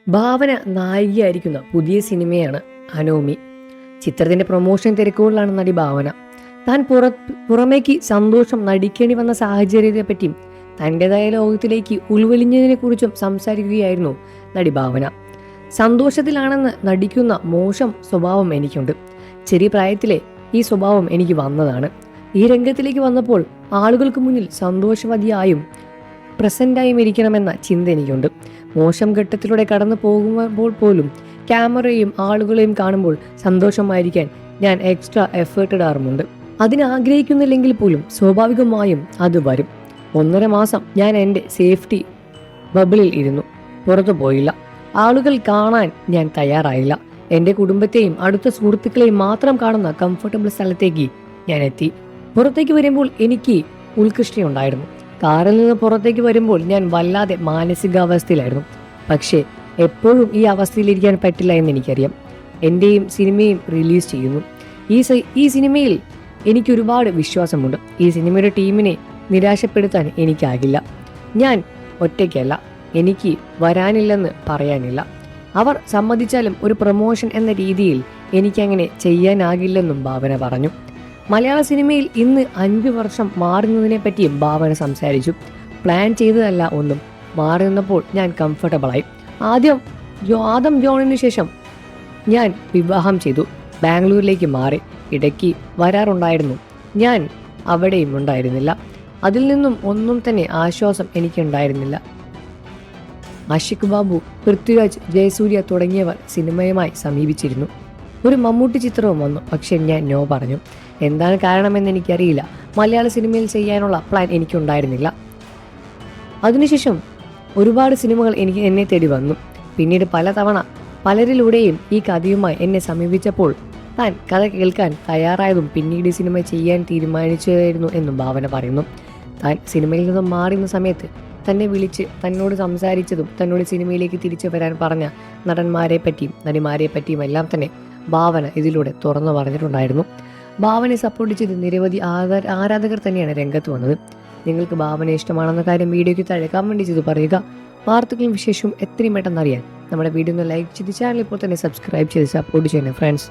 ഭാവന നായികയായിരിക്കുന്ന പുതിയ സിനിമയാണ് അനോമി. ചിത്രത്തിന്റെ പ്രൊമോഷൻ തിരക്കുകളിലാണ് നടി ഭാവന. താൻ പുറമേക്ക് സന്തോഷം നടിക്കേണ്ടി വന്ന സാഹചര്യത്തെപ്പറ്റിയും തൻ്റെതായ ലോകത്തിലേക്ക് ഉൾവലിഞ്ഞതിനെ കുറിച്ചും സംസാരിക്കുകയായിരുന്നു നടി ഭാവന. സന്തോഷത്തിലാണെന്ന് നടിക്കുന്ന മോശം സ്വഭാവം എനിക്കുണ്ട്. ചെറിയ പ്രായത്തിലെ ഈ സ്വഭാവം എനിക്ക് വന്നതാണ്. ഈ രംഗത്തിലേക്ക് വന്നപ്പോൾ ആളുകൾക്ക് മുന്നിൽ സന്തോഷവതിയായും പ്രസന്റായും ഇരിക്കണമെന്ന ചിന്ത എനിക്കുണ്ട്. മോശം ഘട്ടത്തിലൂടെ കടന്നു പോകുമ്പോൾ പോലും ക്യാമറയും ആളുകളെയും കാണുമ്പോൾ സന്തോഷമായിരിക്കാൻ ഞാൻ എക്സ്ട്രാ എഫേർട്ട് ഇടാറുമുണ്ട്. അതിനാഗ്രഹിക്കുന്നില്ലെങ്കിൽ പോലും സ്വാഭാവികമായും അത് വരും. 1.5 മാസം ഞാൻ എൻ്റെ സേഫ്റ്റി ബബിളിൽ ഇരുന്നു, പുറത്തു പോയില്ല. ആളുകൾ കാണാൻ ഞാൻ തയ്യാറായില്ല. എൻ്റെ കുടുംബത്തെയും അടുത്ത സുഹൃത്തുക്കളെയും മാത്രം കാണുന്ന കംഫർട്ടബിൾ സ്ഥലത്തേക്ക് ഞാൻ എത്തി. പുറത്തേക്ക് വരുമ്പോൾ എനിക്ക് ഉത്കൃഷ്ടയുണ്ടായിരുന്നു. കാറിൽ നിന്ന് പുറത്തേക്ക് വരുമ്പോൾ ഞാൻ വല്ലാതെ മാനസികാവസ്ഥയിലായിരുന്നു. പക്ഷേ എപ്പോഴും ഈ അവസ്ഥയിലിരിക്കാൻ പറ്റില്ല എന്ന് എനിക്കറിയാം. എൻ്റെയും സിനിമയും റിലീസ് ചെയ്യുന്നു. ഈ സിനിമയിൽ എനിക്കൊരുപാട് വിശ്വാസമുണ്ട്. ഈ സിനിമയുടെ ടീമിനെ നിരാശപ്പെടുത്താൻ എനിക്കാകില്ല. ഞാൻ ഒറ്റയ്ക്കല്ല, എനിക്ക് വരാനില്ലെന്ന് പറയാനില്ല. അവർ സമ്മതിച്ചാലും ഒരു പ്രൊമോഷൻ എന്ന രീതിയിൽ എനിക്കങ്ങനെ ചെയ്യാനാകില്ലെന്നും ഭാവന പറഞ്ഞു. മലയാള സിനിമയിൽ ഇന്ന് 5 വർഷം മാറി നിന്നതിനെ പറ്റിയും ഭാവന സംസാരിച്ചു. പ്ലാൻ ചെയ്തതല്ല ഒന്നും, മാറി നിന്നപ്പോൾ ഞാൻ കംഫർട്ടബിളായി. ആദം ജോണിന് ശേഷം ഞാൻ വിവാഹം ചെയ്തു, ബാംഗ്ലൂരിലേക്ക് മാറി. ഇടയ്ക്ക് വരാറുണ്ടായിരുന്നു, ഞാൻ അവിടെയും ഉണ്ടായിരുന്നില്ല. അതിൽ നിന്നും ഒന്നും തന്നെ ആശ്വാസം എനിക്കുണ്ടായിരുന്നില്ല. ആഷിഖ് ബാബു, പൃഥ്വിരാജ്, ജയസൂര്യ തുടങ്ങിയവർ സിനിമയുമായി സമീപിച്ചിരുന്നു. ഒരു മമ്മൂട്ടി ചിത്രവും വന്നു, പക്ഷെ ഞാൻ നോ പറഞ്ഞു. എന്താണ് കാരണമെന്ന് എനിക്കറിയില്ല. മലയാള സിനിമയിൽ ചെയ്യാനുള്ള പ്ലാൻ എനിക്കുണ്ടായിരുന്നില്ല. അതിനുശേഷം ഒരുപാട് സിനിമകൾ എന്നെ തേടി വന്നു. പിന്നീട് പലതവണ പലരിലൂടെയും ഈ കഥയുമായി എന്നെ സമീപിച്ചപ്പോൾ താൻ കഥ കേൾക്കാൻ തയ്യാറായതും പിന്നീട് സിനിമ ചെയ്യാൻ തീരുമാനിച്ചതായിരുന്നു എന്നും ഭാവന പറയുന്നു. താൻ സിനിമയിൽ നിന്നും മാറുന്ന സമയത്ത് തന്നെ വിളിച്ച് തന്നോട് സംസാരിച്ചതും തന്നോട് സിനിമയിലേക്ക് തിരിച്ചു വരാൻ പറഞ്ഞ നടന്മാരെ പറ്റിയും നടിമാരെ പറ്റിയും എല്ലാം തന്നെ ഭാവന ഇതിലൂടെ തുറന്നു പറഞ്ഞിട്ടുണ്ടായിരുന്നു. ഭാവനയെ സപ്പോർട്ട് ചെയ്ത് നിരവധി ആരാധകർ തന്നെയാണ് രംഗത്ത് വന്നത്. നിങ്ങൾക്ക് ഭാവന ഇഷ്ടമാണെന്ന കാര്യം വീഡിയോയ്ക്ക് താഴെ കമൻറ്റ് ചെയ്ത് പറയുക. വാർത്തകളും വിശേഷവും എത്രയും പെട്ടെന്ന് അറിയാൻ നമ്മുടെ വീഡിയോ ഒന്ന് ലൈക്ക് ചെയ്ത് ചാനൽ ഇപ്പോൾ തന്നെ സബ്സ്ക്രൈബ് ചെയ്ത് സപ്പോർട്ട് ചെയ്യണേ ഫ്രണ്ട്സ്.